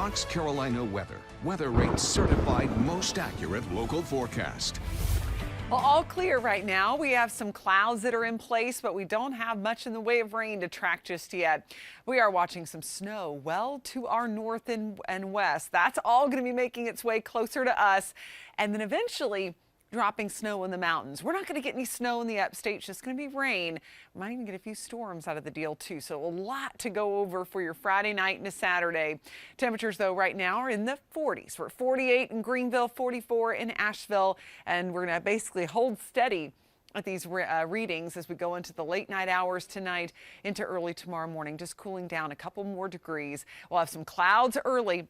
Fox Carolina Weather. Weather Rate's certified most accurate local forecast. Well, all clear right now. We have some clouds that are in place, but we don't have much in the way of rain to track just yet. We are watching some snow well to our north and west. That's all going to be making its way closer to us, and then eventually dropping snow in the mountains. We're not going to get any snow in the upstate. It's just going to be rain. We might even get a few storms out of the deal too. So a lot to go over for your Friday night into Saturday. Temperatures though right now are in the 40s. We're at 48 in Greenville, 44 in Asheville, and we're going to basically hold steady at these readings as we go into the late night hours tonight into early tomorrow morning, just cooling down a couple more degrees. We'll have some clouds early.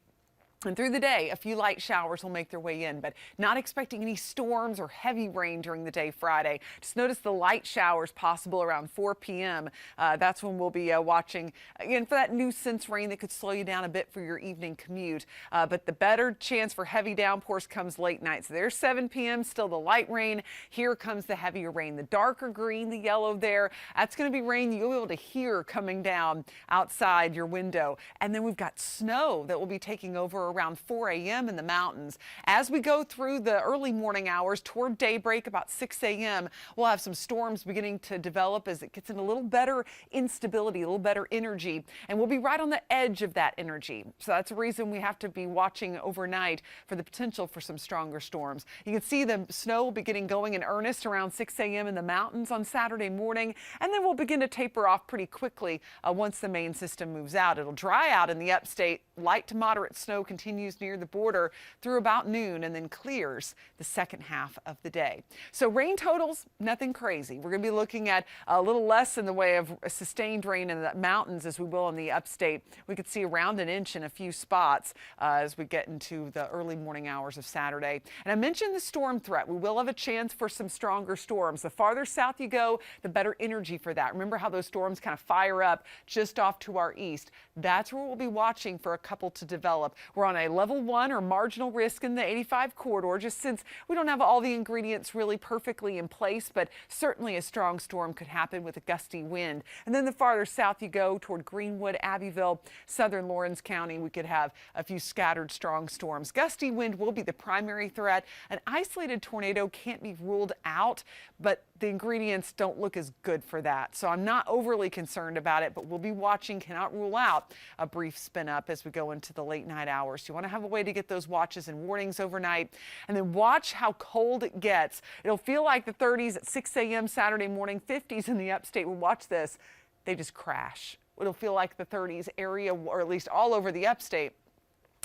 And through the day, a few light showers will make their way in, but not expecting any storms or heavy rain during the day Friday. Just notice the light showers possible around 4 p.m. That's when we'll be watching, again, for that nuisance rain that could slow you down a bit for your evening commute. But the better chance for heavy downpours comes late night. So there's 7 p.m., still the light rain. Here comes the heavier rain. The darker green, the yellow there, that's going to be rain you'll be able to hear coming down outside your window. And then we've got snow that will be taking over around 4 a.m. in the mountains. As we go through the early morning hours toward daybreak, about 6 a.m., we'll have some storms beginning to develop as it gets in a little better instability, a little better energy, and we'll be right on the edge of that energy. So that's a reason we have to be watching overnight for the potential for some stronger storms. You can see the snow will be getting going in earnest around 6 a.m. in the mountains on Saturday morning, and then we'll begin to taper off pretty quickly once the main system moves out. It'll dry out in the upstate. Light to moderate snow continues near the border through about noon and then clears the second half of the day. So rain totals, nothing crazy. We're going to be looking at a little less in the way of sustained rain in the mountains as we will in the upstate. We could see around an inch in a few spots as we get into the early morning hours of Saturday. And I mentioned the storm threat. We will have a chance for some stronger storms. The farther south you go, the better energy for that. Remember how those storms kind of fire up just off to our east. That's where we'll be watching for a couple to develop. We're on a level 1 or marginal risk in the 85 corridor, just since we don't have all the ingredients really perfectly in place, but certainly a strong storm could happen with a gusty wind. And then the farther south you go toward Greenwood, Abbeville, southern Lawrence County, we could have a few scattered strong storms. Gusty wind will be the primary threat. An isolated tornado can't be ruled out, but the ingredients don't look as good for that. So I'm not overly concerned about it, but we'll be watching, cannot rule out a brief spin up as we go into the late night hours. You want to have a way to get those watches and warnings overnight, and then watch how cold it gets. It'll feel like the 30s at 6 a.m. Saturday morning, 50s in the upstate. We'll watch this. They just crash. It'll feel like the 30s area, or at least all over the upstate,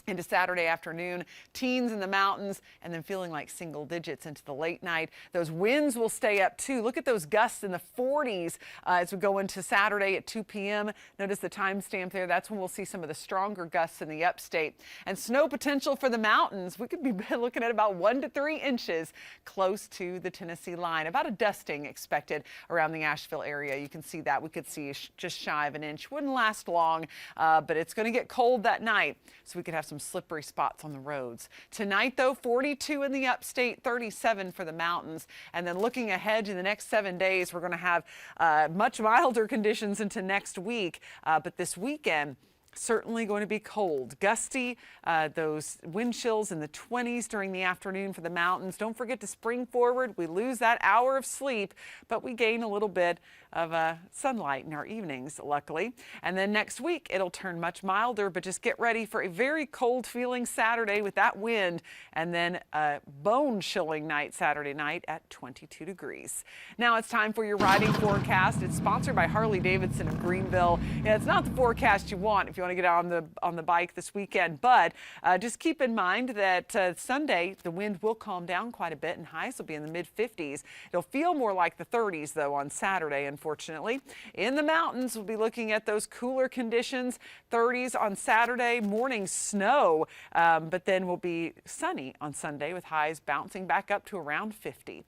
into Saturday afternoon, teens in the mountains, and then feeling like single digits into the late night. Those winds will stay up too. Look at those gusts in the 40s as we go into Saturday at 2 p.m. Notice the timestamp there. That's when we'll see some of the stronger gusts in the upstate. And snow potential for the mountains. We could be looking at about 1 to 3 inches close to the Tennessee line. About a dusting expected around the Asheville area. You can see that. We could see just shy of an inch. Wouldn't last long, but it's going to get cold that night, so we could have some slippery spots on the roads. Tonight, though, 42 in the upstate, 37 for the mountains. And then looking ahead to the next 7 days, we're going to have much milder conditions into next week. But this weekend, certainly going to be cold, gusty, those wind chills in the 20s during the afternoon for the mountains. Don't forget to spring forward. We lose that hour of sleep, but we gain a little bit of sunlight in our evenings, luckily. And then next week, it'll turn much milder, but just get ready for a very cold feeling Saturday with that wind, and then a bone-chilling night Saturday night at 22 degrees. Now it's time for your riding forecast. It's sponsored by Harley-Davidson of Greenville. Yeah, it's not the forecast you want if you want to get out on the bike this weekend, but just keep in mind that Sunday the wind will calm down quite a bit and highs will be in the mid-50s. It'll feel more like the 30s though on Saturday, unfortunately. In the mountains, we'll be looking at those cooler conditions, 30s on Saturday, morning snow, but then will be sunny on Sunday with highs bouncing back up to around 50.